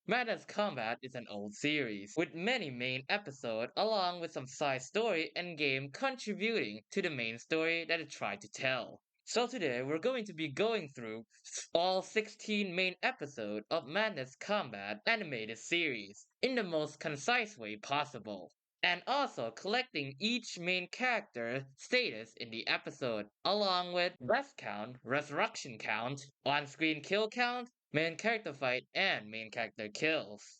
Madness Combat is an old series, with many main episodes along with some side story and game contributing to the main story that it tried to tell. So today we're going to be going through all 16 main episodes of Madness Combat animated series in the most concise way possible. And also collecting each main character status in the episode, along with death count, resurrection count, on-screen kill count, main character fight, and main character kills.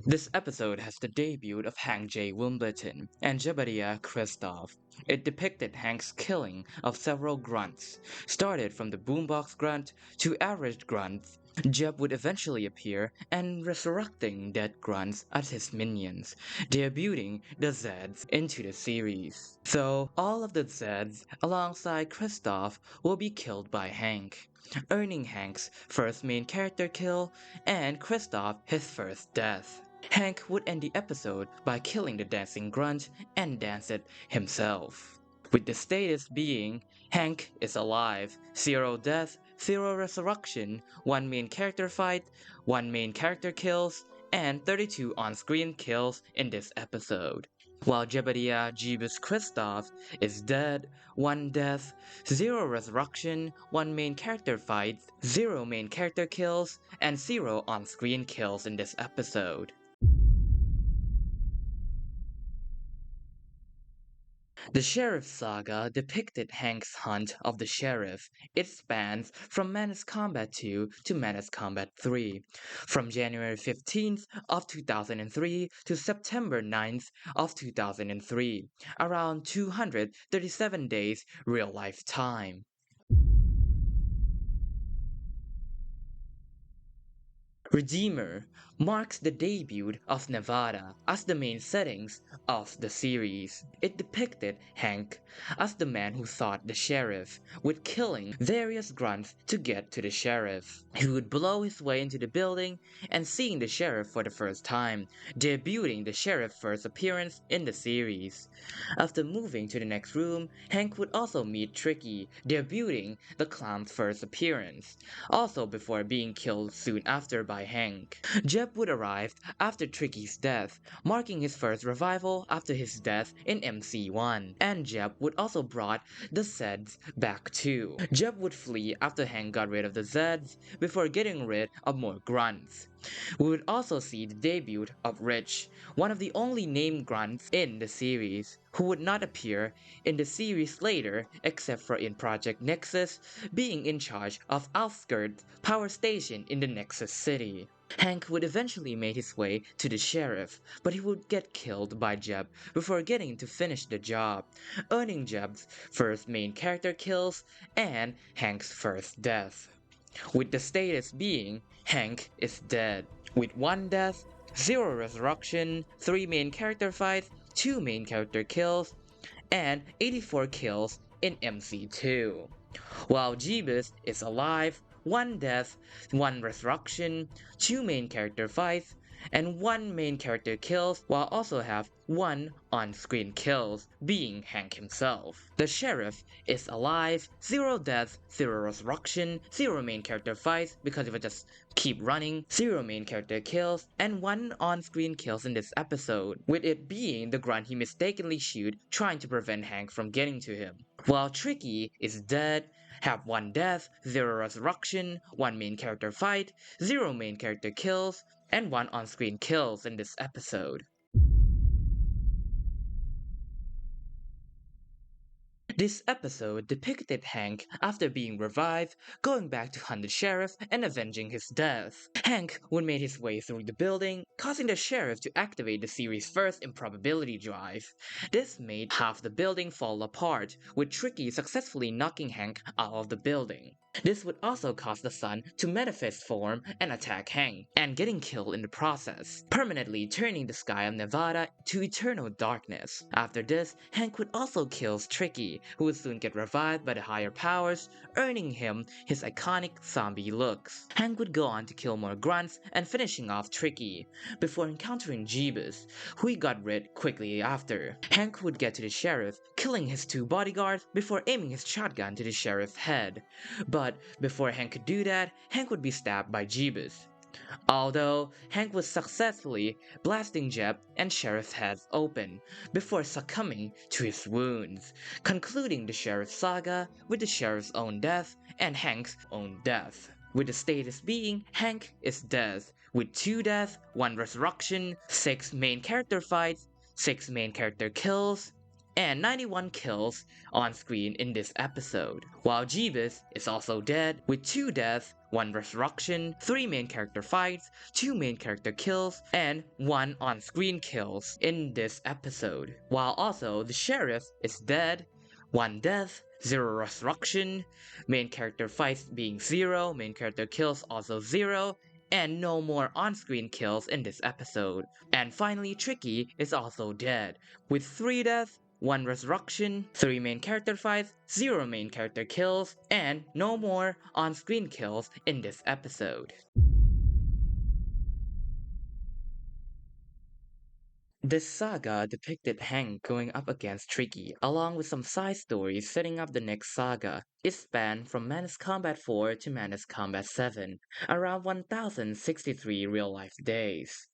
This episode has the debut of Hank J. Wimbledon and Jebediah Christoph. It depicted Hank's killing of several grunts, started from the boombox grunt to average grunts. Jeb would eventually appear and resurrecting dead grunts as his minions, debuting the Zeds into the series. So, all of the Zeds alongside Christoph will be killed by Hank, earning Hank's first main character kill and Christoph his first death. Hank would end the episode by killing the dancing grunt and dance it himself, with the status being Hank is alive, 0 death, 0 resurrection, 1 main character fight, 1 main character kills, and 32 on-screen kills in this episode. While Jebediah Jeebus Christoph is dead, 1 death, 0 resurrection, 1 main character fight, 0 main character kills, and 0 on-screen kills in this episode. The Sheriff Saga depicted Hank's hunt of the sheriff. It spans from Menace Combat 2 to Menace Combat 3, from January 15th of 2003 to September 9th of 2003, around 237 days real-life time. Redeemer marks the debut of Nevada as the main settings of the series. It depicted Hank as the man who sought the sheriff, with killing various grunts to get to the sheriff. He would blow his way into the building and seeing the sheriff for the first time, debuting the sheriff's first appearance in the series. After moving to the next room, Hank would also meet Tricky, debuting the clown's first appearance, also before being killed soon after by Hank. Jeb would arrive after Tricky's death, marking his first revival after his death in MC1, and Jeb would also brought the Zeds back too. Jeb would flee after Hank got rid of the Zeds before getting rid of more grunts. We would also see the debut of Rich, one of the only named grunts in the series, who would not appear in the series later except for in Project Nexus, being in charge of Outskirts Power Station in the Nexus City. Hank would eventually make his way to the sheriff, but he would get killed by Jeb before getting to finish the job, earning Jeb's first main character kills and Hank's first death, with the status being Hank is dead, with 1 death, 0 resurrection, 3 main character fights, 2 main character kills, and 84 kills in MC2. While Jeebus is alive, 1 death, 1 resurrection, 2 main character fights, and 1 main character kills, while also have 1 on-screen kills, being Hank himself. The sheriff is alive, 0 deaths, 0 resurrection, 0 main character fights because it would just keep running, 0 main character kills, and 1 on-screen kills in this episode, with it being the grunt he mistakenly shoot trying to prevent Hank from getting to him. While Tricky is dead, have 1 death, 0 resurrection, 1 main character fight, 0 main character kills, and 1 on-screen kills in this episode. This episode depicted Hank after being revived, going back to hunt the sheriff and avenging his death. Hank would make his way through the building, causing the sheriff to activate the series' first improbability drive. This made half the building fall apart, with Tricky successfully knocking Hank out of the building. This would also cause the sun to manifest form and attack Hank, and getting killed in the process, permanently turning the sky of Nevada to eternal darkness. After this, Hank would also kill Tricky, who would soon get revived by the higher powers, earning him his iconic zombie looks. Hank would go on to kill more grunts and finishing off Tricky, before encountering Jeebus, who he got rid quickly after. Hank would get to the sheriff, killing his two bodyguards before aiming his shotgun to the sheriff's head. But before Hank could do that, Hank would be stabbed by Jeebus. Although Hank was successfully blasting Jeb and Sheriff's heads open before succumbing to his wounds, concluding the Sheriff Saga with the Sheriff's own death and Hank's own death. With the status being Hank is dead, with 2 deaths, 1 resurrection, 6 main character fights, 6 main character kills, and 91 kills on screen in this episode, while Jeebus is also dead with 2 deaths, 1 resurrection, 3 main character fights, 2 main character kills, and 1 on-screen kills in this episode, while also the sheriff is dead, 1 death, 0 resurrection, main character fights being 0, main character kills also 0, and no more on-screen kills in this episode. And finally, Tricky is also dead, with 3 deaths, 1 resurrection, 3 main character fights, 0 main character kills, and no more on-screen kills in this episode. This saga depicted Hank going up against Tricky, along with some side stories setting up the next saga. It spanned from Menace Combat 4 to Menace Combat 7, around 1063 real-life days.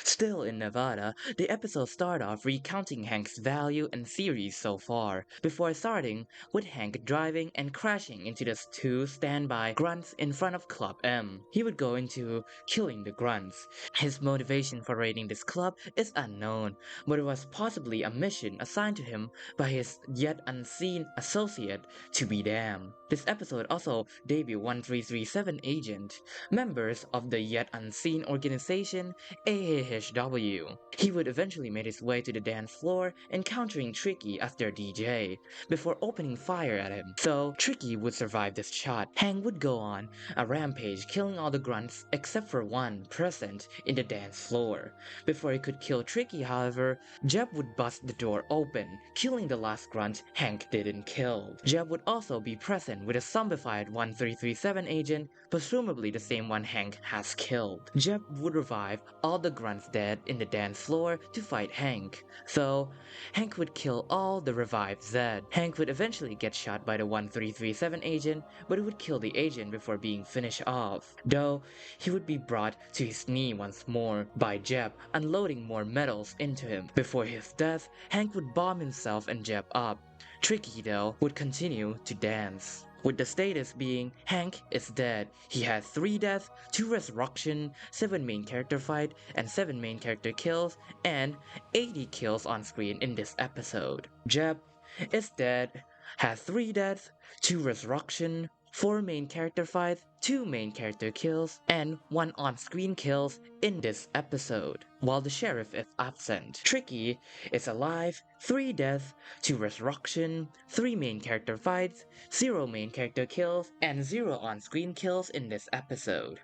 Still in Nevada, the episode started off recounting Hank's value and theories so far, before starting with Hank driving and crashing into the 2 standby grunts in front of Club M. He would go into killing the grunts. His motivation for raiding this club is unknown, but it was possibly a mission assigned to him by his yet unseen associate to be damned. This episode also debuted 1337 Agent, members of the yet unseen organization AHW. He would eventually make his way to the dance floor, encountering Tricky as their DJ, before opening fire at him. So Tricky would survive this shot. Hank would go on a rampage, killing all the grunts except for 1 present in the dance floor. Before he could kill Tricky, however, Jeb would bust the door open, killing the last grunt Hank didn't kill. Jeb would also be present with a zombified 1337 agent, presumably the same one Hank has killed. Jeb would revive all the grunts dead in the dance floor to fight Hank, so Hank would kill all the revived Zed. Hank would eventually get shot by the 1337 agent, but he would kill the agent before being finished off, though he would be brought to his knee once more by Jeb, unloading more metals into him. Before his death, Hank would bomb himself and Jeb up. Tricky, though, would continue to dance, with the status being Hank is dead. He had 3 deaths, 2 resurrection, 7 main character fight, and 7 main character kills, and 80 kills on screen in this episode. Jeb is dead, has 3 deaths, 2 resurrection, 4 main character fights, 2 main character kills, and 1 on-screen kills in this episode, while the sheriff is absent. Tricky is alive, 3 deaths, 2 resurrection, 3 main character fights, 0 main character kills, and 0 on-screen kills in this episode.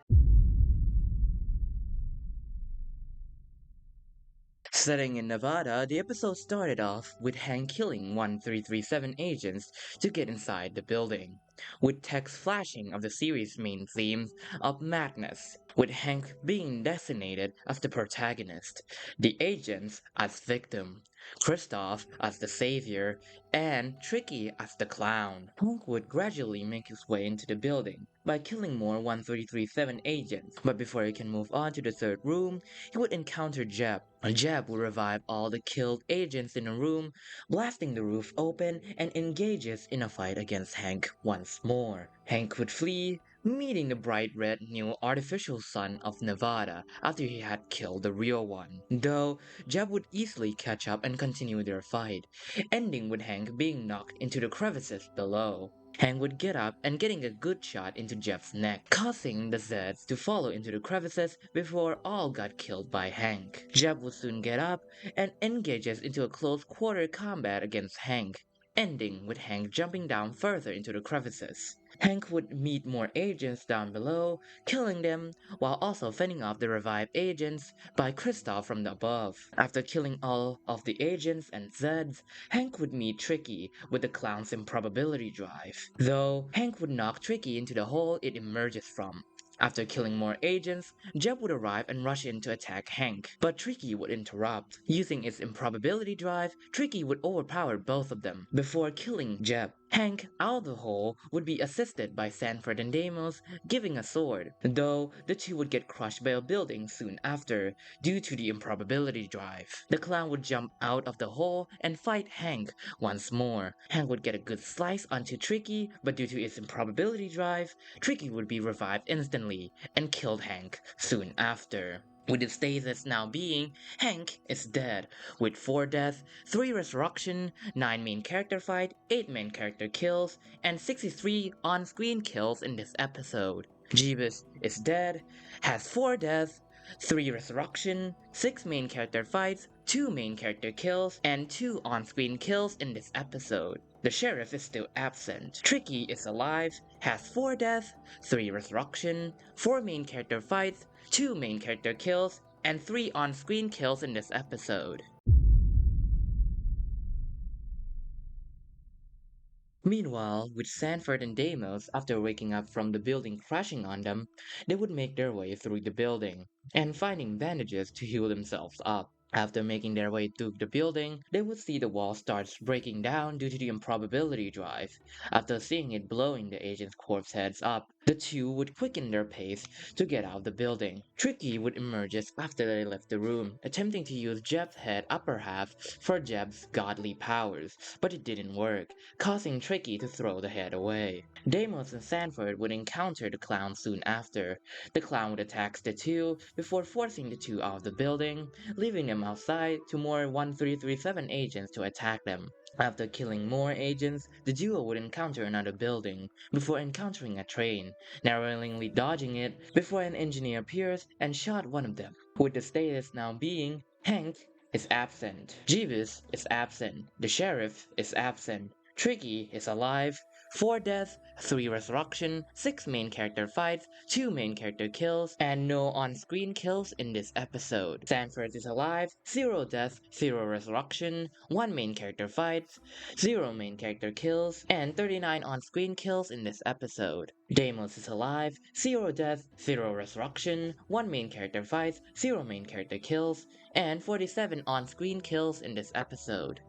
Setting in Nevada, the episode started off with Hank killing 1337 agents to get inside the building, with text flashing of the series' main themes of madness, with Hank being designated as the protagonist, the agents as victim, Kristoff as the savior, and Tricky as the clown. Hank would gradually make his way into the building by killing more 1337 agents, but before he can move on to the 3rd room, he would encounter Jeb. Jeb would revive all the killed agents in a room, blasting the roof open, and engages in a fight against Hank once more. Hank would flee, meeting the bright red new artificial sun of Nevada after he had killed the real one, though Jeb would easily catch up and continue their fight, ending with Hank being knocked into the crevices below. Hank would get up and getting a good shot into Jeb's neck, causing the Zeds to follow into the crevices before all got killed by Hank. Jeb would soon get up and engages into a close quarter combat against Hank, ending with Hank jumping down further into the crevices. Hank would meet more agents down below, killing them, while also fending off the revived agents by Kristoff from the above. After killing all of the agents and Zeds, Hank would meet Tricky with the clown's improbability drive. Though, Hank would knock Tricky into the hole it emerges from. After killing more agents, Jeb would arrive and rush in to attack Hank, but Tricky would interrupt. Using its improbability drive, Tricky would overpower both of them before killing Jeb. Hank, out of the hole, would be assisted by Sanford and Deimos giving a sword, though the two would get crushed by a building soon after due to the improbability drive. The clown would jump out of the hole and fight Hank once more. Hank would get a good slice onto Tricky, but due to its improbability drive, Tricky would be revived instantly and killed Hank soon after. With the status now being, Hank is dead, with 4 deaths, 3 resurrection, 9 main character fight, 8 main character kills, and 63 on-screen kills in this episode. Jeebus is dead, has 4 deaths, 3 resurrection, 6 main character fights, 2 main character kills, and 2 on-screen kills in this episode. The sheriff is still absent. Tricky is alive, has 4 deaths, 3 resurrection, 4 main character fights, 2 main character kills, and 3 on-screen kills in this episode. Meanwhile, with Sanford and Deimos, after waking up from the building crashing on them, they would make their way through the building, and finding bandages to heal themselves up. After making their way through the building, they would see the wall starts breaking down due to the improbability drive. After seeing it blowing the agent's corpse heads up, the two would quicken their pace to get out of the building. Tricky would emerge after they left the room, attempting to use Jeb's head upper half for Jeb's godly powers, but it didn't work, causing Tricky to throw the head away. Deimos and Sanford would encounter the clown soon after. The clown would attack the two before forcing the two out of the building, leaving them outside to more 1337 agents to attack them. After killing more agents, the duo would encounter another building before encountering a train, narrowly dodging it before an engineer appears and shot one of them, with the status now being Hank is absent, Jeeves is absent, the sheriff is absent, Tricky is alive, 4 deaths, 3 resurrection, 6 main character fights, 2 main character kills, and no on-screen kills in this episode. Sanford is alive, 0 deaths, 0 resurrection, 1 main character fights, 0 main character kills, and 39 on-screen kills in this episode. Deimos is alive, 0 deaths, 0 resurrection, 1 main character fights, 0 main character kills, and 47 on-screen kills in this episode.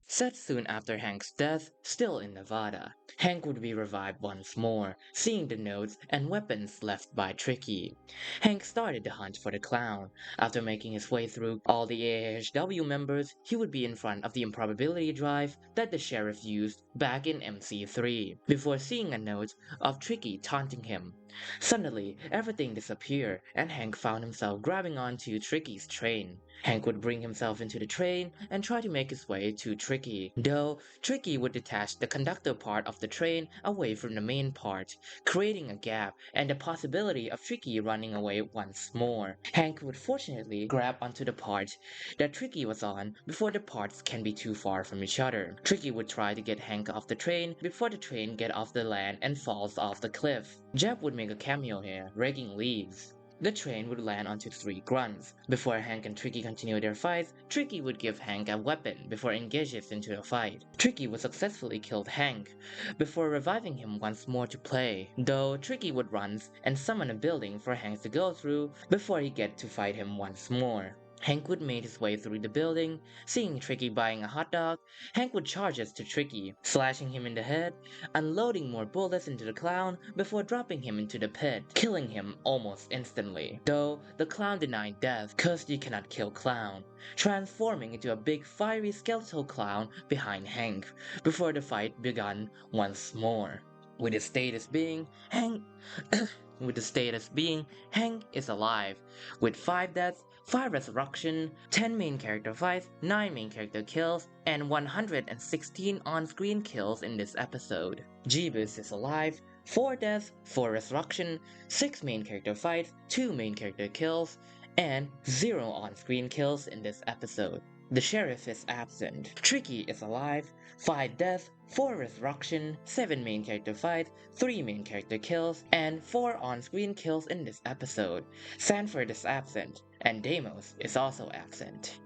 Set soon after Hank's death, still in Nevada, Hank would be revived once more, seeing the notes and weapons left by Tricky. Hank started the hunt for the clown. After making his way through all the AHW members, he would be in front of the improbability drive that the sheriff used back in MC3, before seeing a note of Tricky taunting him. Suddenly, everything disappeared, and Hank found himself grabbing onto Tricky's train. Hank would bring himself into the train and try to make his way to Tricky, though Tricky would detach the conductor part of the train away from the main part, creating a gap and the possibility of Tricky running away once more. Hank would fortunately grab onto the part that Tricky was on before the parts can be too far from each other. Tricky would try to get Hank off the train before the train gets off the land and falls off the cliff. Jeb would make a cameo here, raking leaves. The train would land onto 3 grunts. Before Hank and Tricky continue their fight, Tricky would give Hank a weapon before engages into the fight. Tricky would successfully kill Hank before reviving him once more to play, though Tricky would run and summon a building for Hank to go through before he get to fight him once more. Hank would make his way through the building. Seeing Tricky buying a hot dog, Hank would charge to Tricky, slashing him in the head, unloading more bullets into the clown before dropping him into the pit, killing him almost instantly. Though the clown denied death, cause you cannot kill clown, transforming into a big fiery skeletal clown behind Hank, before the fight began once more. With the status being Hank is alive, with 5 deaths, 5 resurrection, 10 main character fights, 9 main character kills, and 116 on-screen kills in this episode. Jeebus is alive, 4 deaths, 4 resurrection, 6 main character fights, 2 main character kills, and 0 on-screen kills in this episode. The sheriff is absent. Tricky is alive, 5 deaths, 4 resurrection, 7 main character fights, 3 main character kills, and 4 on-screen kills in this episode. Sanford is absent, and Deimos is also absent.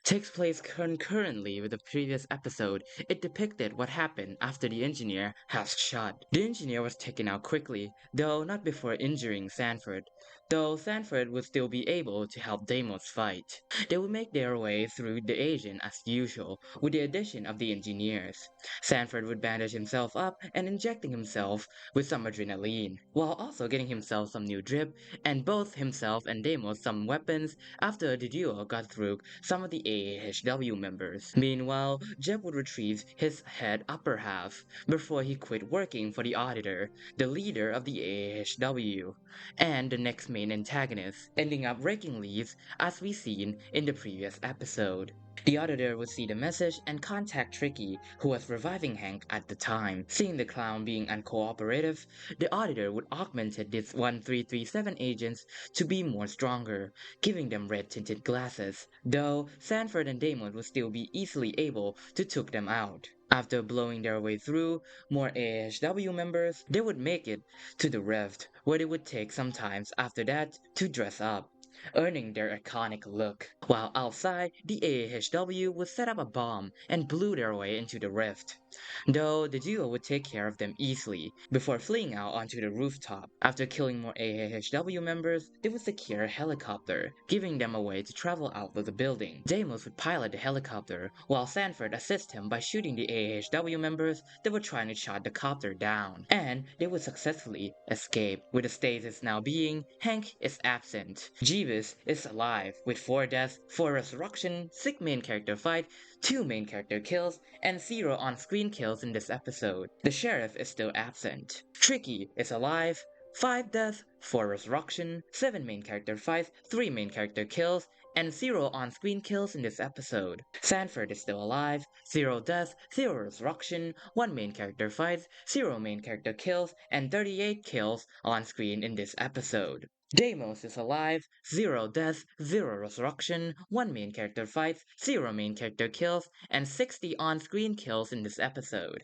Takes place concurrently with the previous episode. It depicted what happened after the engineer has shot. The engineer was taken out quickly, though not before injuring Sanford, though Sanford would still be able to help Deimos fight. They would make their way through the Asian as usual, with the addition of the engineers. Sanford would bandage himself up and injecting himself with some adrenaline, while also getting himself some new drip, and both himself and Deimos some weapons after the duo got through some of the AAHW members. Meanwhile, Jeb would retrieve his head upper half before he quit working for the Auditor, the leader of the AAHW, and the next main antagonist, ending up raking leaves as we seen in the previous episode. The Auditor would see the message and contact Tricky, who was reviving Hank at the time. Seeing the clown being uncooperative, the Auditor would augment these 1337 agents to be more stronger, giving them red-tinted glasses, though Sanford and Damon would still be easily able to took them out. After blowing their way through more AHW members, they would make it to the rift, where they would take some time after that to dress up, earning their iconic look. While outside, the AHW would set up a bomb and blew their way into the rift, though the duo would take care of them easily before fleeing out onto the rooftop. After killing more AHW members, they would secure a helicopter, giving them a way to travel out of the building. Deimos would pilot the helicopter, while Sanford assist him by shooting the AHW members that were trying to shot the copter down, and they would successfully escape. With the status now being, Hank is absent. Jeeves is alive, with 4 deaths, 4 resurrection, 6 main character fight, 2 main character kills, and 0 on-screen kills in this episode. The sheriff is still absent. Tricky is alive, 5 deaths, 4 resurrection, 7 main character fights, 3 main character kills, and 0 on-screen kills in this episode. Sanford is still alive, 0 deaths, 0 resurrection, 1 main character fights, 0 main character kills, and 38 kills on-screen in this episode. Deimos is alive, 0 deaths, 0 resurrection, 1 main character fights, 0 main character kills, and 60 on-screen kills in this episode.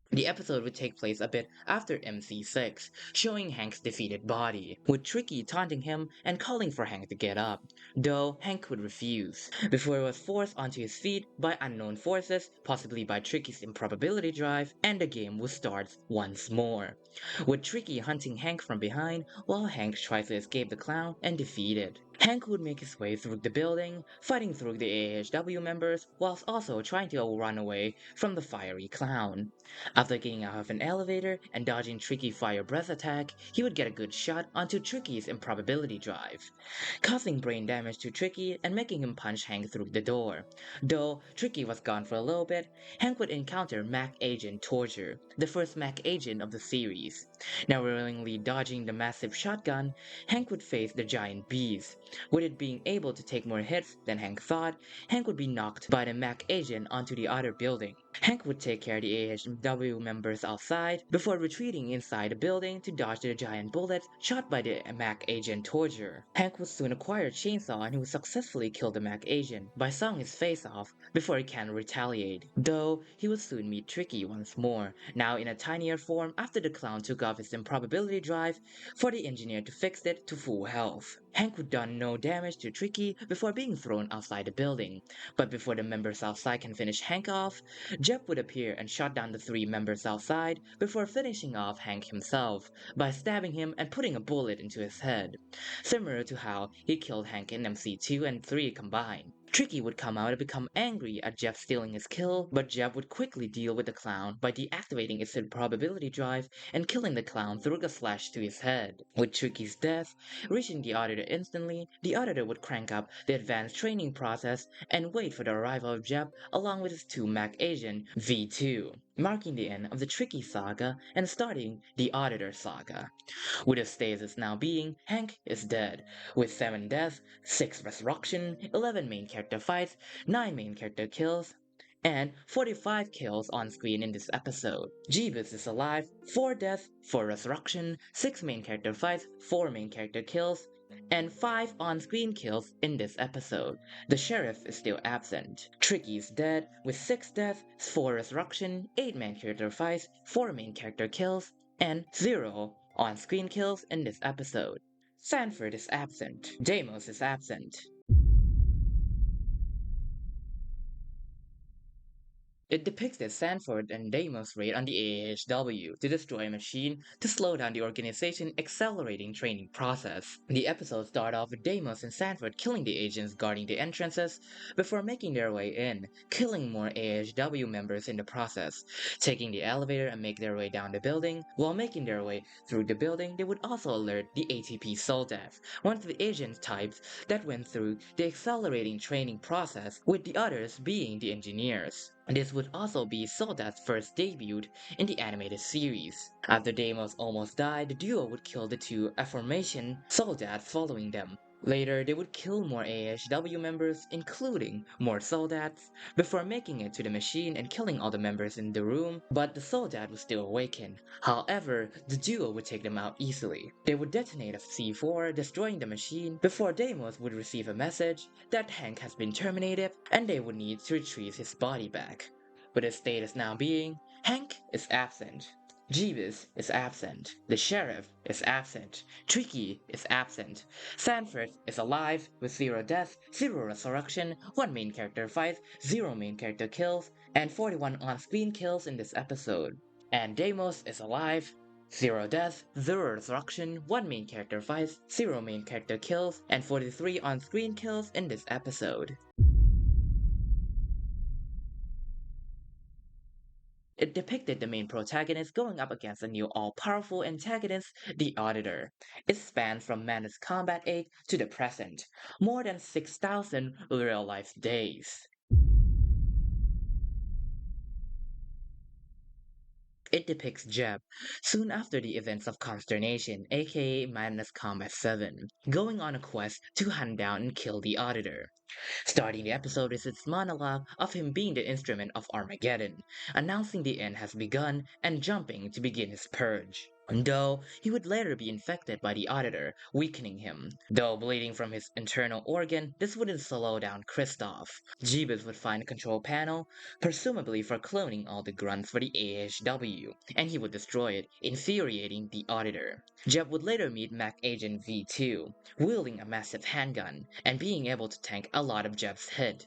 The episode would take place a bit after MC6, showing Hank's defeated body, with Tricky taunting him and calling for Hank to get up, though Hank would refuse, before he was forced onto his feet by unknown forces, possibly by Tricky's improbability drive, and the game would start once more, with Tricky hunting Hank from behind while Hank tries to escape the clown and defeat it. Hank would make his way through the building, fighting through the AHW members, whilst also trying to run away from the fiery clown. After getting out of an elevator and dodging Tricky fire breath attack, he would get a good shot onto Tricky's improbability drive, causing brain damage to Tricky and making him punch Hank through the door. Though Tricky was gone for a little bit, Hank would encounter Mac Agent Torture, the first Mac agent of the series. Now willingly dodging the massive shotgun, Hank would face the giant bees. With it being able to take more hits than Hank thought, Hank would be knocked by the Mac agent onto the other building. Hank would take care of the AHW members outside before retreating inside the building to dodge the giant bullets shot by the Mac agent Torture. Hank would soon acquire a chainsaw and he would successfully kill the Mac agent by sawing his face off before he can retaliate. Though he would soon meet Tricky once more, now in a tinier form after the clown took off his improbability drive for the engineer to fix it to full health. Hank would done no damage to Tricky before being thrown outside the building, but before the members outside can finish Hank off, Jeb would appear and shot down the 3 members outside before finishing off Hank himself by stabbing him and putting a bullet into his head, similar to how he killed Hank in MC2 and 3 combined. Tricky would come out and become angry at Jeb stealing his kill, but Jeb would quickly deal with the clown by deactivating its improbability drive and killing the clown through a slash to his head. With Tricky's death, reaching the Auditor instantly, the Auditor would crank up the advanced training process and wait for the arrival of Jeb along with his 2 Mac agent V2, marking the end of the Tricky Saga and starting the Auditor Saga. With the status now being, Hank is dead, with 7 deaths, 6 resurrection, 11 main character fights, 9 main character kills, and 45 kills on screen in this episode. Jeebus is alive, 4 deaths, 4 resurrection, 6 main character fights, 4 main character kills, and 5 on-screen kills in this episode. The sheriff is still absent. Tricky is dead with 6 deaths, 4 resurrection, 8 main character fights, 4 main character kills, and 0 on-screen kills in this episode. Sanford is absent. Deimos is absent. It depicted Sanford and Deimos' raid on the AHW to destroy a machine to slow down the organization's accelerating training process. The episode started off with Deimos and Sanford killing the agents guarding the entrances before making their way in, killing more AHW members in the process, taking the elevator and make their way down the building. While making their way through the building, they would also alert the ATP Soldat, one of the agent types that went through the accelerating training process, with the others being the engineers. This would also be Soldat's first debut in the animated series. After Deimos almost died, the duo would kill the two aforementioned Soldats following them. Later, they would kill more AHW members, including more Soldats, before making it to the machine and killing all the members in the room, but the Soldat was still awakened. However, the duo would take them out easily. They would detonate a C4, destroying the machine, before Deimos would receive a message that Hank has been terminated and they would need to retrieve his body back. With his status now being, Hank is absent. Jeebus is absent. The sheriff is absent. Tricky is absent. Sanford is alive with 0 deaths, 0 resurrection, 1 main character fight, 0 main character kills, and 41 on-screen kills in this episode. And Deimos is alive, 0 deaths, 0 resurrection, 1 main character fights, 0 main character kills, and 43 on-screen kills in this episode. It depicted the main protagonist going up against a new all-powerful antagonist, the Auditor. It spans from Manus Combat 8 to the present, more than 6,000 real-life days. It depicts Jeb, soon after the events of Consternation, aka Madness Combat 7, going on a quest to hunt down and kill the Auditor. Starting the episode is its monologue of him being the instrument of Armageddon, announcing the end has begun and jumping to begin his purge. Though he would later be infected by the Auditor, weakening him. Though bleeding from his internal organ, this wouldn't slow down Kristoff. Jeebus would find a control panel, presumably for cloning all the grunts for the AHW, and he would destroy it, infuriating the Auditor. Jeb would later meet Mac Agent V2, wielding a massive handgun, and being able to tank a lot of Jeb's hit,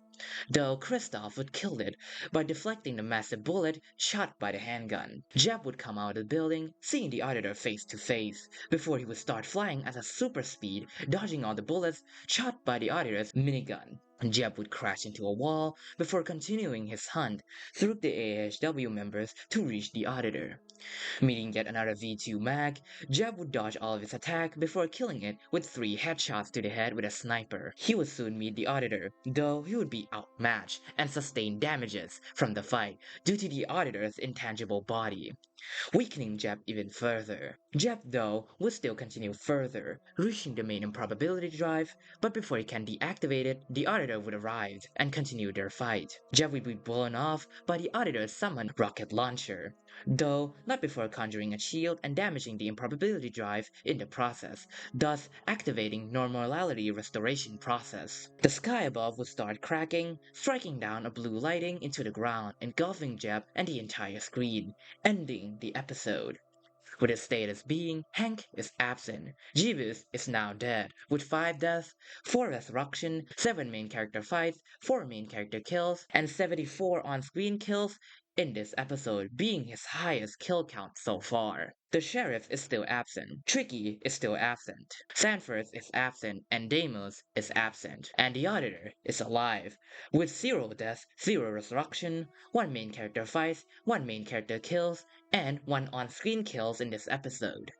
though Kristoff would kill it by deflecting the massive bullet shot by the handgun. Jeb would come out of the building, seeing the Auditor face to face, before he would start flying at a super speed, dodging all the bullets shot by the Auditor's minigun. Jeb would crash into a wall before continuing his hunt through the AHW members to reach the Auditor. Meeting yet another V2 mag, Jeb would dodge all of his attack before killing it with 3 headshots to the head with a sniper. He would soon meet the Auditor, though he would be outmatched and sustain damages from the fight due to the Auditor's intangible body, weakening Jeb even further. Jeb, though, would still continue further, reaching the main improbability drive, but before he can deactivate it, the Auditor would arrive and continue their fight. Jeb would be blown off by the Auditor's summoned rocket launcher, though not before conjuring a shield and damaging the improbability drive in the process, thus activating normality restoration process. The sky above would start cracking, striking down a blue lighting into the ground, engulfing Jeb and the entire screen, ending the episode. With his status being, Hank is absent. Jeebus is now dead, with 5 deaths, 4 resurrection, 7 main character fights, 4 main character kills, and 74 on-screen kills in this episode, being his highest kill count so far. The sheriff is still absent, Tricky is still absent, Sanford is absent, and Deimos is absent, and the Auditor is alive, with 0 deaths, 0 resurrection, 1 main character fights, 1 main character kills, and 1 on-screen kills in this episode.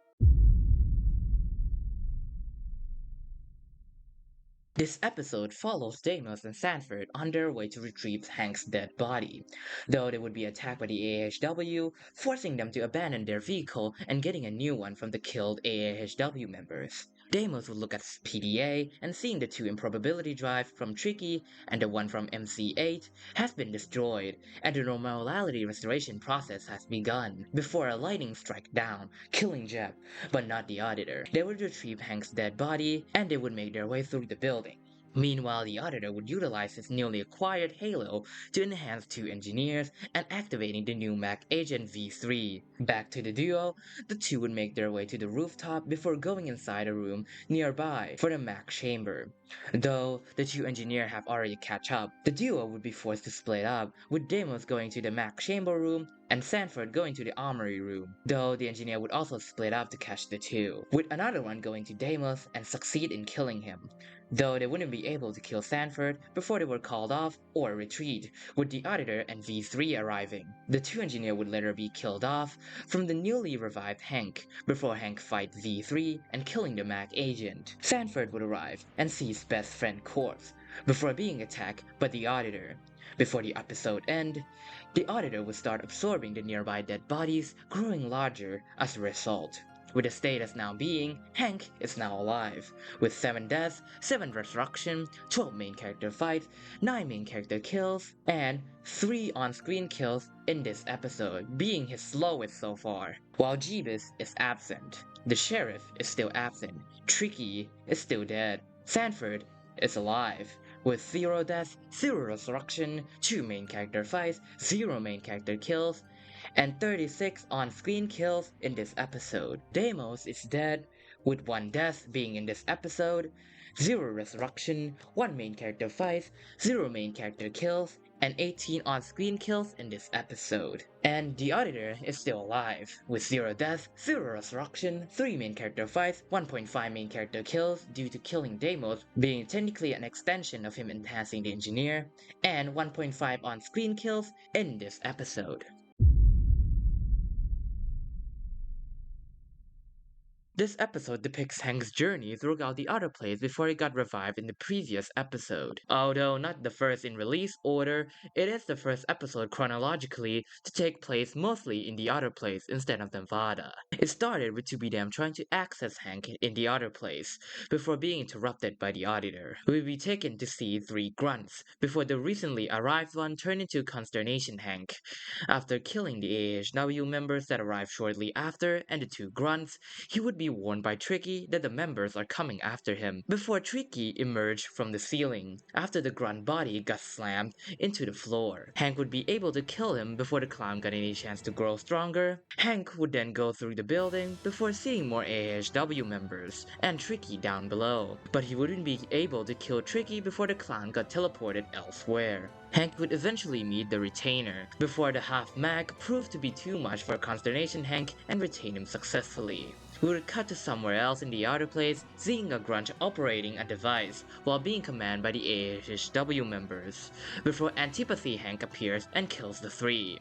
This episode follows Deimos and Sanford on their way to retrieve Hank's dead body, though they would be attacked by the AHW, forcing them to abandon their vehicle and getting a new one from the killed AHW members. Deimos would look at his PDA and seeing the two improbability drive from Tricky and the one from MC8 has been destroyed, and the normality restoration process has begun, before a lightning strike down, killing Jeb, but not the Auditor. They would retrieve Hank's dead body, and they would make their way through the building. Meanwhile, the Auditor would utilize his newly acquired Halo to enhance two engineers and activating the new Mac Agent V3. Back to the duo, the two would make their way to the rooftop before going inside a room nearby for the Mac chamber. Though the two engineers have already catch up, the duo would be forced to split up, with Deimos going to the Mac chamber room and Sanford going to the armory room, though the engineer would also split up to catch the two, with another one going to Deimos and succeed in killing him, though they wouldn't be able to kill Sanford before they were called off or retreat, with the Auditor and V3 arriving. The two engineers would later be killed off from the newly revived Hank, before Hank fight V3 and killing the Mac agent. Sanford would arrive and see his best friend corpse, before being attacked by the Auditor. Before the episode end, the Auditor would start absorbing the nearby dead bodies, growing larger as a result. With the status now being, Hank is now alive, with 7 deaths, 7 resurrection, 12 main character fights, 9 main character kills, and 3 on-screen kills in this episode, being his slowest so far. While Jeebus is absent, the Sheriff is still absent, Tricky is still dead, Sanford is alive, with 0 deaths, 0 resurrection, 2 main character fights, 0 main character kills, and 36 on-screen kills in this episode. Deimos is dead, with 1 death being in this episode, 0 resurrection, 1 main character fight, 0 main character kills, and 18 on-screen kills in this episode. And the Auditor is still alive, with 0 deaths, 0 resurrection, 3 main character fights, 1.5 main character kills due to killing Deimos being technically an extension of him enhancing the engineer, and 1.5 on-screen kills in this episode. This episode depicts Hank's journey throughout the other plays before he got revived in the previous episode. Although not the first in release order, it is the first episode chronologically to take place mostly in the other place instead of Nevada. It started with 2BDM trying to access Hank in the other place, before being interrupted by the Auditor. We'll be taken to see 3 grunts, before the recently arrived one turned into Consternation Hank. After killing the AHW members that arrived shortly after and the 2 grunts, he would be warned by Tricky that the members are coming after him, before Tricky emerged from the ceiling after the grunt body got slammed into the floor. Hank would be able to kill him before the clown got any chance to grow stronger. Hank would then go through the building before seeing more AHW members and Tricky down below, but he wouldn't be able to kill Tricky before the clown got teleported elsewhere. Hank would eventually meet the Retainer, before the half-mag proved to be too much for Consternation Hank and retain him successfully. We would cut to somewhere else in the other place, seeing a grunt operating a device while being commanded by the AHW members, before Antipathy Hank appears and kills the 3,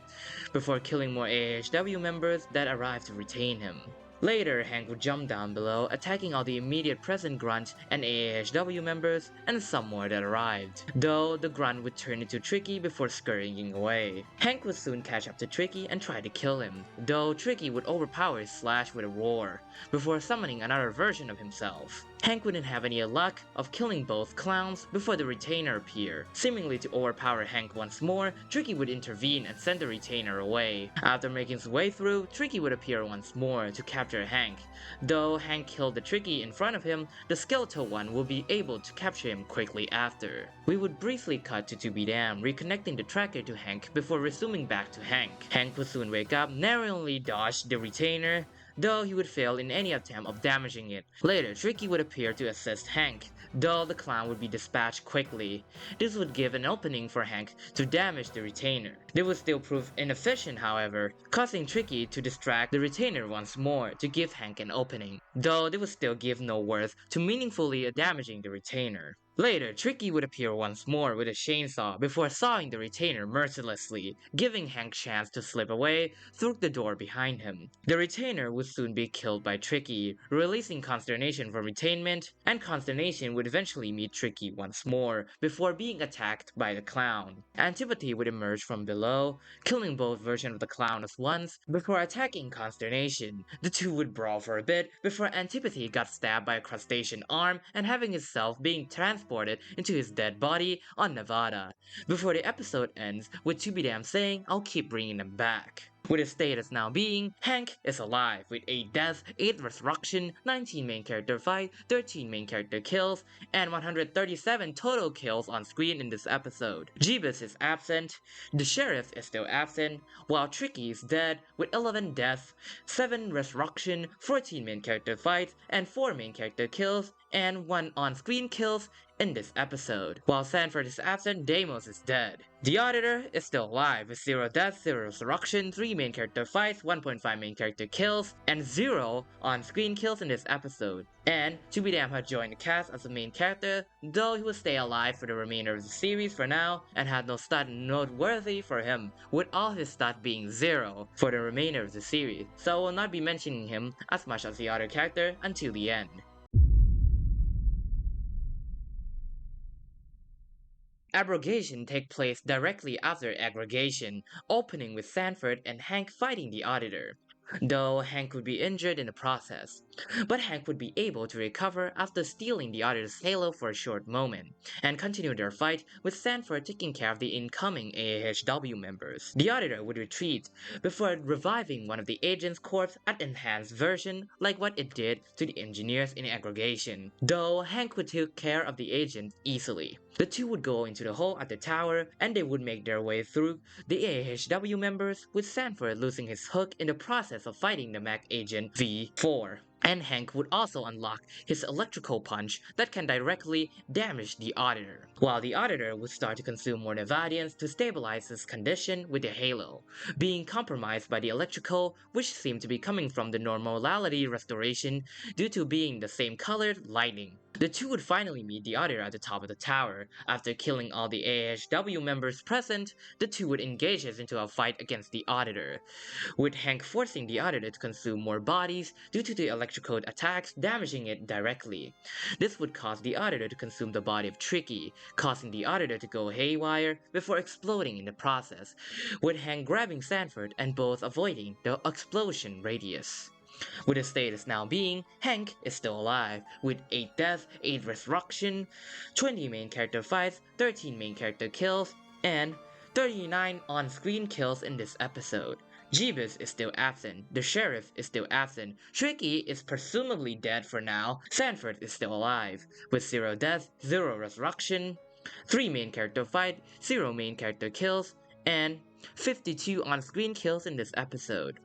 before killing more AHW members that arrive to retain him. Later, Hank would jump down below, attacking all the immediate present grunt and AHW members and some more that arrived, though the grunt would turn into Tricky before scurrying away. Hank would soon catch up to Tricky and try to kill him, though Tricky would overpower his slash with a roar, before summoning another version of himself. Hank wouldn't have any luck of killing both clowns before the Retainer appeared. Seemingly to overpower Hank once more, Tricky would intervene and send the Retainer away. After making his way through, Tricky would appear once more to capture Hank. Though Hank killed the Tricky in front of him, the skeletal one will be able to capture him quickly after. We would briefly cut to 2BDM reconnecting the tracker to Hank before resuming back to Hank. Hank would soon wake up, narrowly dodge the Retainer, though he would fail in any attempt of damaging it. Later, Tricky would appear to assist Hank, though the clown would be dispatched quickly. This would give an opening for Hank to damage the Retainer. They would still prove inefficient, however, causing Tricky to distract the Retainer once more to give Hank an opening, though they would still give no worth to meaningfully damaging the Retainer. Later, Tricky would appear once more with a chainsaw before sawing the retainer mercilessly, giving Hank chance to slip away through the door behind him. The retainer would soon be killed by Tricky, releasing Consternation from retainment, and Consternation would eventually meet Tricky once more before being attacked by the clown. Antipathy would emerge from below, killing both versions of the clown at once before attacking Consternation. The two would brawl for a bit before Antipathy got stabbed by a crustacean arm and having himself being transported into his dead body on Nevada, before the episode ends with Tubidam saying, "I'll keep bringing them back." With his status now being, Hank is alive with 8 deaths, 8 resurrection, 19 main character fight, 13 main character kills, and 137 total kills on screen in this episode. Jeebus is absent, the Sheriff is still absent, while Tricky is dead with 11 deaths, 7 resurrection, 14 main character fights, and 4 main character kills, and 1 on-screen kills in this episode. While Sanford is absent, Deimos is dead. The Auditor is still alive with 0 deaths, 0 resurrection, 3 main character fights, 1.5 main character kills, and 0 on-screen kills in this episode. And Tubidam had joined the cast as the main character, though he will stay alive for the remainder of the series for now, and had no stat noteworthy for him, with all his stats being 0 for the remainder of the series, so I will not be mentioning him as much as the other character until the end. Abrogation takes place directly after aggregation, opening with Sanford and Hank fighting the Auditor, though Hank would be injured in the process. But Hank would be able to recover after stealing the Auditor's halo for a short moment, and continue their fight with Sanford taking care of the incoming AHW members. The Auditor would retreat before reviving one of the agent's corpse at enhanced version like what it did to the engineers in aggregation, though Hank would take care of the agent easily. The two would go into the hole at the tower, and they would make their way through the AHW members, with Sanford losing his hook in the process of fighting the mech agent V4. And Hank would also unlock his electrical punch that can directly damage the Auditor, while the Auditor would start to consume more Nevadians to stabilize his condition with the halo, being compromised by the electrical, which seemed to be coming from the normality restoration due to being the same colored lightning. The two would finally meet the Auditor at the top of the tower. After killing all the AHW members present, the two would engage into a fight against the Auditor, with Hank forcing the Auditor to consume more bodies due to the electrical attacks damaging it directly. This would cause the Auditor to consume the body of Tricky, causing the Auditor to go haywire before exploding in the process, with Hank grabbing Sanford and both avoiding the explosion radius. With his status now being, Hank is still alive, with 8 deaths, 8 resurrection, 20 main character fights, 13 main character kills, and 39 on-screen kills in this episode. Jeebus is still absent, the Sheriff is still absent, Tricky is presumably dead for now, Sanford is still alive, with 0 deaths, 0 resurrection, 3 main character fight, 0 main character kills, and 52 on-screen kills in this episode.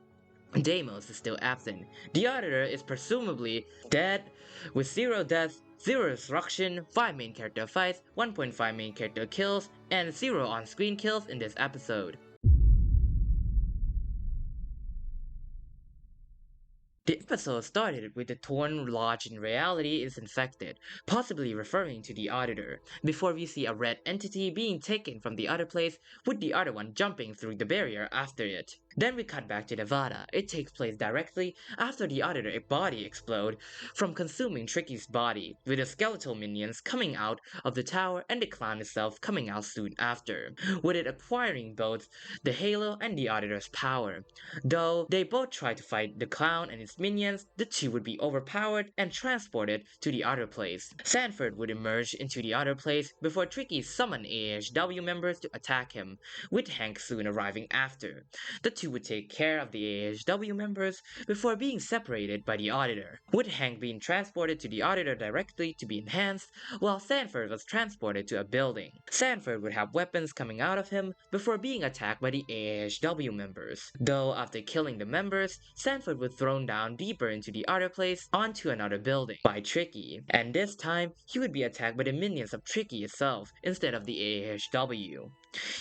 Deimos is still absent. The Auditor is presumably dead, with 0 deaths, 0 resurrection, 5 main character fights, 1.5 main character kills, and 0 on-screen kills in this episode. The episode started with the torn lodge in reality is infected, possibly referring to the Auditor, before we see a red entity being taken from the other place, with the other one jumping through the barrier after it. Then we cut back to Nevada. It takes place directly after the Auditor body explode from consuming Tricky's body, with the skeletal minions coming out of the tower and the clown itself coming out soon after, with it acquiring both the halo and the Auditor's power. Though they both try to fight the clown and its minions, the two would be overpowered and transported to the other place. Sanford would emerge into the other place before Tricky summoned AHW members to attack him, with Hank soon arriving after. The two would take care of the AHW members before being separated by the Auditor, with Hank being transported to the Auditor directly to be enhanced, while Sanford was transported to a building. Sanford would have weapons coming out of him before being attacked by the AHW members, though after killing the members, Sanford was thrown down deeper into the other place onto another building by Tricky, and this time he would be attacked by the minions of Tricky itself instead of the AHW.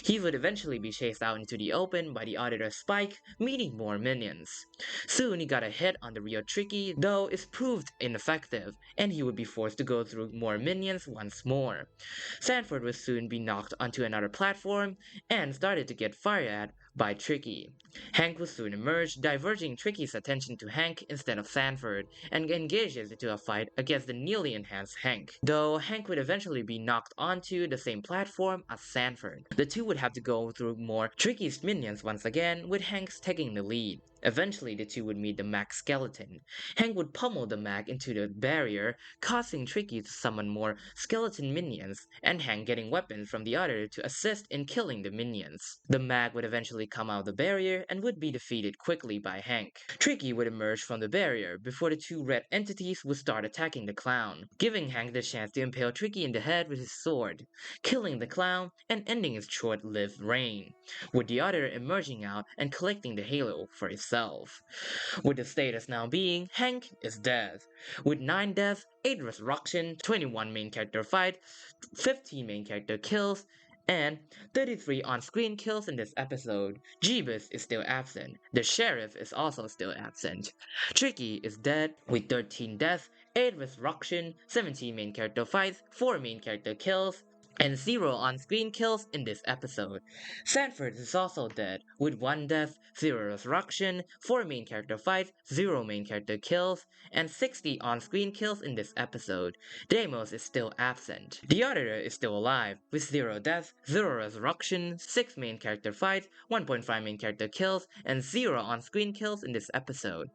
He would eventually be chased out into the open by the Auditor's spy spike, meeting more minions. Soon he got a hit on the real Tricky, though it's proved ineffective, and he would be forced to go through more minions once more. Sanford would soon be knocked onto another platform and started to get fired at by Tricky. Hank would soon emerge, diverging Tricky's attention to Hank instead of Sanford, and engages into a fight against the newly enhanced Hank. Though Hank would eventually be knocked onto the same platform as Sanford. The two would have to go through more Tricky's minions once again, with Hank's taking the lead. Eventually, the two would meet the Mac skeleton. Hank would pummel the Mac into the barrier, causing Tricky to summon more skeleton minions, and Hank getting weapons from the other to assist in killing the minions. The Mac would eventually come out of the barrier and would be defeated quickly by Hank. Tricky would emerge from the barrier before the two red entities would start attacking the clown, giving Hank the chance to impale Tricky in the head with his sword, killing the clown and ending his short-lived reign, with the other emerging out and collecting the halo for itself. With the status now being Hank is dead, with 9 deaths, 8 resurrection, 21 main character fight, 15 main character kills, and 33 on-screen kills in this episode. Jeebus is still absent. The Sheriff is also still absent. Tricky is dead with 13 deaths, 8 resurrection, 17 main character fights, 4 main character kills, and 0 on-screen kills in this episode. Sanford is also dead, with 1 death, 0 resurrection, 4 main character fights, 0 main character kills, and 60 on-screen kills in this episode. Deimos is still absent. The Auditor is still alive, with 0 deaths, 0 resurrection, 6 main character fights, 1.5 main character kills, and 0 on-screen kills in this episode.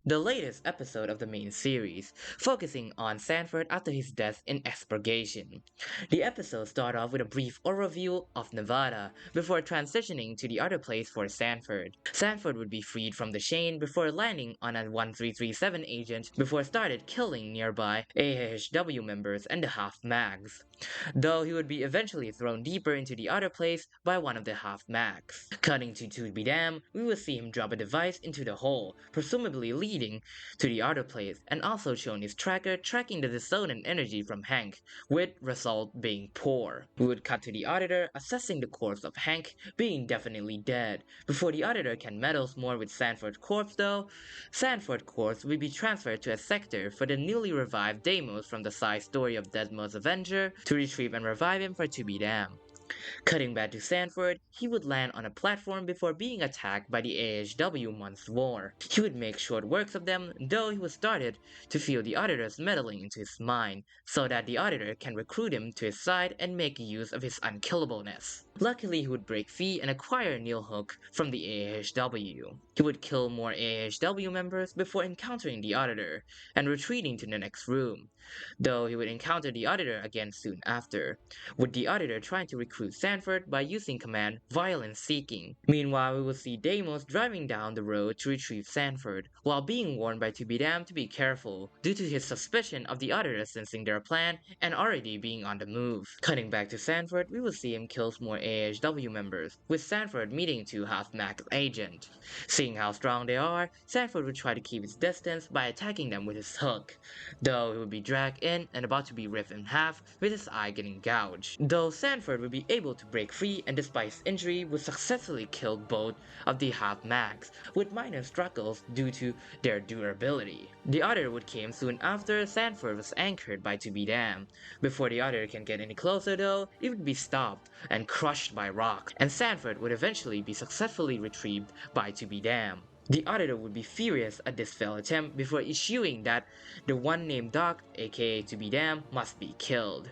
The latest episode of the main series, focusing on Sanford after his death in expurgation. The episode started off with a brief overview of Nevada before transitioning to the other place for Sanford. Sanford would be freed from the chain before landing on a 1337 agent before started killing nearby AHW members and the half-mags, though he would be eventually thrown deeper into the other place by one of the half-mags. Cutting to be damned, we will see him drop a device into the hole, presumably leading to the other place, and also showing his tracker tracking the dissonant energy from Hank, with result being poor. We would cut to the Auditor assessing the corpse of Hank being definitely dead. Before the Auditor can meddle more with Sanford's corpse though, Sanford's corpse will be transferred to a sector for the newly revived Deimos from the side story of Deadmo's Avenger to retrieve and revive him for to be damned. Cutting back to Sanford, he would land on a platform before being attacked by the AHW month's war. He would make short works of them, though he was started to feel the Auditor's meddling into his mind, so that the Auditor can recruit him to his side and make use of his unkillableness. Luckily, he would break free and acquire Neil Hook from the AHW. He would kill more AHW members before encountering the Auditor and retreating to the next room, though he would encounter the Auditor again soon after, with the Auditor trying to recruit Sanford by using command Violence Seeking. Meanwhile, we will see Deimos driving down the road to retrieve Sanford, while being warned by To Be Damned to be careful, due to his suspicion of the Auditor sensing their plan and already being on the move. Cutting back to Sanford, we will see him kill more AHW members, with Sanford meeting two half-max agents. Seeing how strong they are, Sanford would try to keep his distance by attacking them with his hook, though he would be dragged in and about to be ripped in half with his eye getting gouged. Though Sanford would be able to break free and despite his injury would successfully kill both of the half-mags, with minor struggles due to their durability. The other would come soon after Sanford was anchored by To Be Damned. Before the other can get any closer though, it would be stopped and crushed by rocks, and Sanford would eventually be successfully retrieved by To Be Damned. The Auditor would be furious at this failed attempt before issuing that the one named Doc, aka To Be Damned, must be killed.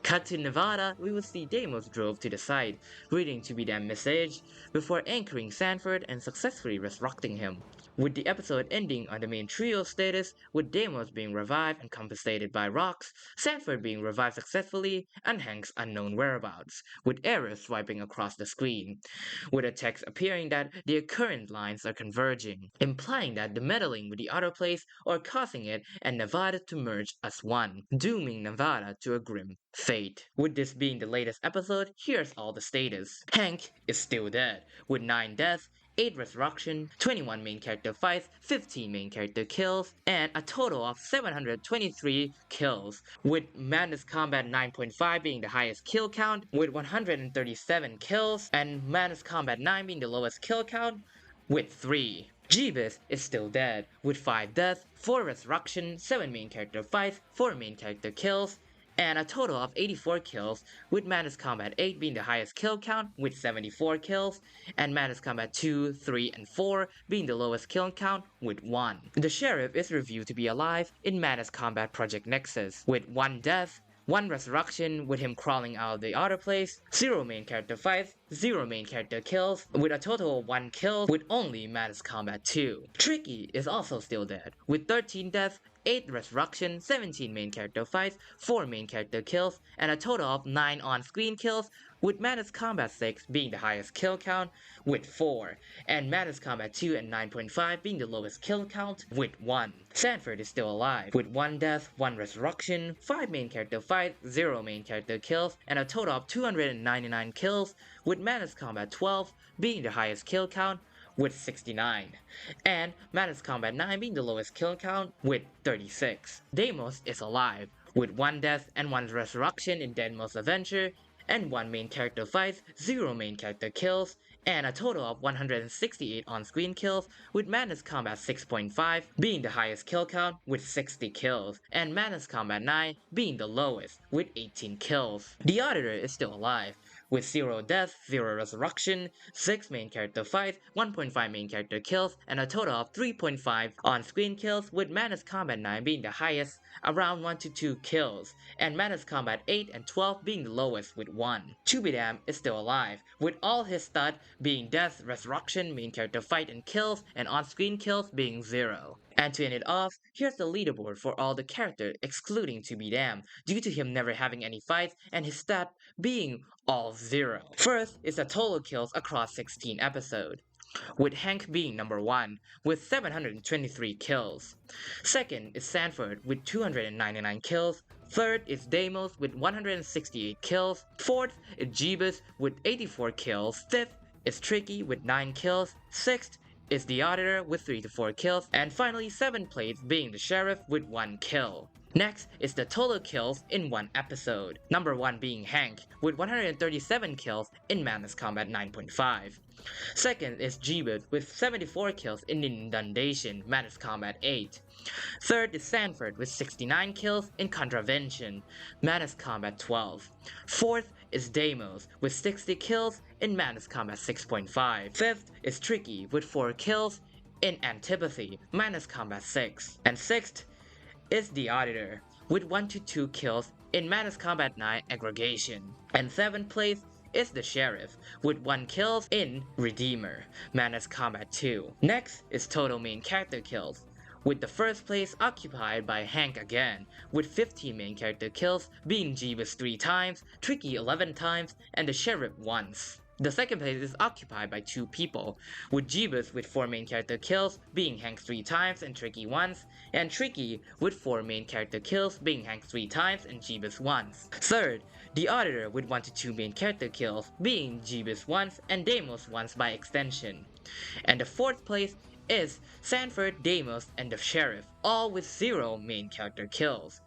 Cut to Nevada, we will see Deimos drove to the site, reading To Be Damned message before anchoring Sanford and successfully resurrecting him, with the episode ending on the main trio status, with Deimos being revived and compensated by rocks, Sanford being revived successfully, and Hank's unknown whereabouts, with errors swiping across the screen, with a text appearing that the current lines are converging, implying that the meddling with the other place or causing it and Nevada to merge as one, dooming Nevada to a grim fate. With this being the latest episode, here's all the status. Hank is still dead, with 9 deaths, 8 resurrection, 21 main character fights, 15 main character kills, and a total of 723 kills, with Madness Combat 9.5 being the highest kill count, with 137 kills, and Madness Combat 9 being the lowest kill count, with 3. Jeebus is still dead, with 5 deaths, 4 resurrection, 7 main character fights, 4 main character kills, and a total of 84 kills, with Madness Combat 8 being the highest kill count with 74 kills, and Madness Combat 2, 3, and 4 being the lowest kill count with 1. The Sheriff is reviewed to be alive in Madness Combat Project Nexus, with 1 death, 1 resurrection with him crawling out of the other place, 0 main character fights, 0 main character kills, with a total of 1 kill with only Madness Combat 2. Tricky is also still dead, with 13 deaths, 8 resurrection, 17 main character fights, 4 main character kills, and a total of 9 on-screen kills, with Madness Combat 6 being the highest kill count with 4, and Madness Combat 2 and 9.5 being the lowest kill count with 1. Sanford is still alive, with 1 death, 1 resurrection, 5 main character fights, 0 main character kills, and a total of 299 kills, with Madness Combat 12 being the highest kill count with 69, and Madness Combat 9 being the lowest kill count with 36. Deimos is alive, with 1 death and 1 resurrection in Deimos Adventure, and 1 main character fights, 0 main character kills, and a total of 168 on-screen kills, with Madness Combat 6.5 being the highest kill count with 60 kills, and Madness Combat 9 being the lowest with 18 kills. The Auditor is still alive, with 0 deaths, 0 resurrection, 6 main character fights, 1.5 main character kills, and a total of 3.5 on-screen kills, with Madness Combat 9 being the highest, around 1 to 2 kills, and Madness Combat 8 and 12 being the lowest with 1. Chubidam is still alive, with all his stats being death, resurrection, main character fight and kills, and on-screen kills being 0. And to end it off, here's the leaderboard for all the characters excluding Chubidam, due to him never having any fights and his stat being all 0. First is the total kills across 16 episodes, with Hank being number 1 with 723 kills. Second is Sanford with 299 kills. Third is Deimos with 168 kills. Fourth is Jeebus with 84 kills. Fifth is Tricky with 9 kills. Sixth is the Auditor with 3 to 4 kills. And finally 7th place being the Sheriff with 1 kill. Next is the total kills in one episode. Number 1 being Hank with 137 kills in Madness Combat 9.5. Second is Jeebus with 74 kills in Inundation Madness Combat 8. Third is Sanford with 69 kills in Contravention Madness Combat 12. Fourth is Deimos with 60 kills in Madness Combat 6.5. Fifth is Tricky with 4 kills in Antipathy Madness Combat 6. And sixth is the Auditor with 1 to 2 kills in Madness Combat 9 Aggregation. And 7th place is the Sheriff with 1 kills in Redeemer Madness Combat 2. Next is total main character kills, with the first place occupied by Hank again, with 15 main character kills, being Jeebus 3 times, Tricky 11 times, and the Sheriff once. The second place is occupied by 2 people, with Jeebus with 4 main character kills, being Hank 3 times and Tricky once, and Tricky with 4 main character kills, being Hank 3 times and Jeebus once. Third, the Auditor with 1 to 2 main character kills, being Jeebus once and Deimos once by extension. And the fourth place is Sanford, Deimos, and the Sheriff, all with 0 main character kills.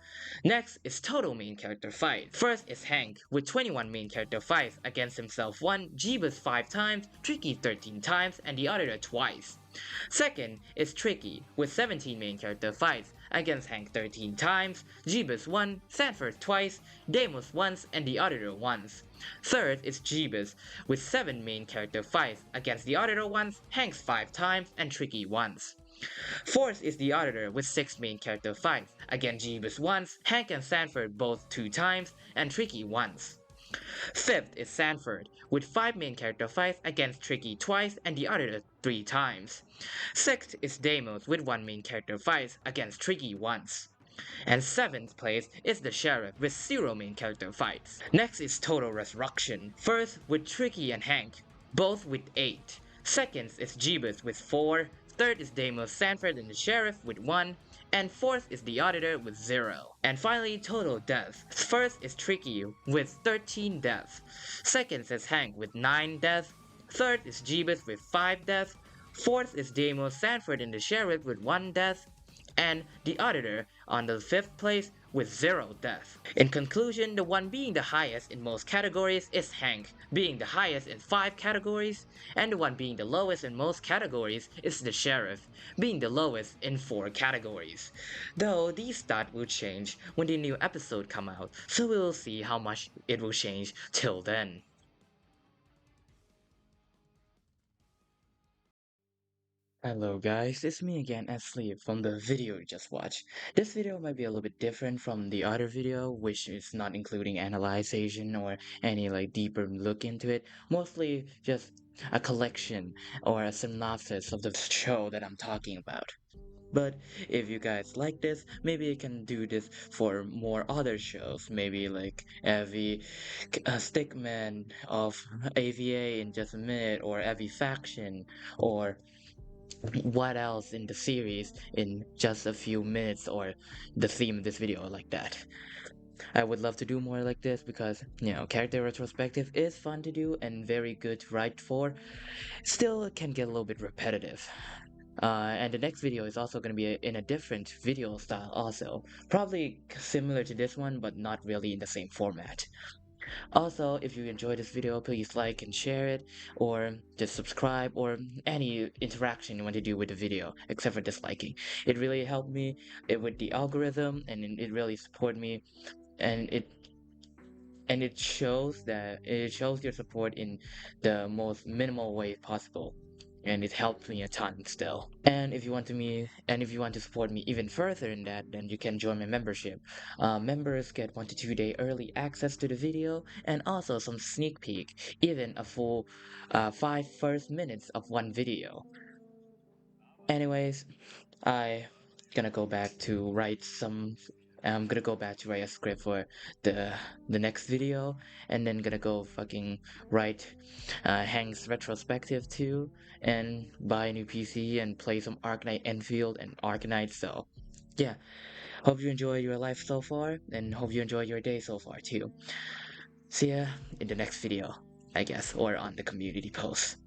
Next is total main character fights. First is Hank with 21 main character fights against himself 1, Jeebus 5 times, Tricky 13 times, and the Auditor twice. Second is Tricky with 17 main character fights against Hank 13 times, Jeebus 1, Sanford twice, Deimos once, and the Auditor once. Third is Jeebus with 7 main character fights against the Auditor once, Hank 5 times, and Tricky once. Fourth is the Auditor with 6 main character fights against Jeebus once, Hank and Sanford both 2 times, and Tricky once. Fifth is Sanford with 5 main character fights against Tricky twice and the Auditor 3 times. Sixth is Deimos with 1 main character fights against Tricky once. And 7th place is the Sheriff with 0 main character fights. Next is total resurrection. First with Tricky and Hank, both with 8. Second is Jeebus with 4. Third is Deimos, Sanford, and the Sheriff with 1. And fourth is the Auditor with 0. And finally, total deaths. First is Tricky with 13 deaths. Second is Hank with 9 deaths. Third is Jeebus with 5 deaths. Fourth is Damo Sanford and the Sheriff with 1 death. And the Auditor on the 5th place with 0 deaths. In conclusion, the one being the highest in most categories is Hank, being the highest in 5 categories, and the one being the lowest in most categories is the Sheriff, being the lowest in 4 categories. Though these stats will change when the new episode come out, so we will see how much it will change till then. Hello guys, it's me again, Asleep, from the video you just watched. This video might be a little bit different from the other video, which is not including analyzation or any like deeper look into it. Mostly just a collection or a synopsis of the show that I'm talking about. But if you guys like this, maybe I can do this for more other shows. Maybe like every Stickman of AVA in just a minute, or every faction, or what else in the series in just a few minutes, or the theme of this video like that. I would love to do more like this because, character retrospective is fun to do and very good to write for. Still, it can get a little bit repetitive. And the next video is also going to be in a different video style also. Probably similar to this one, but not really in the same format. Also, if you enjoyed this video, please like and share it, or just subscribe, or any interaction you want to do with the video, except for disliking. It really helped me with the algorithm, and it really supported me, and it shows your support in the most minimal way possible, and it helped me a ton still. And if you want to support me even further in that, then you can join my membership. Members get 1 to 2 day early access to the video, and also some sneak peek, even a full 5 first minutes of one video. Anyways, I gonna go back to write some. I'm gonna go back to write a script for the the next video, and then gonna go fucking write Hank's retrospective too, and buy a new PC and play some Arknight Enfield and Arknight. So, yeah, hope you enjoy your life so far, and hope you enjoy your day so far too. See ya in the next video, I guess, or on the community post.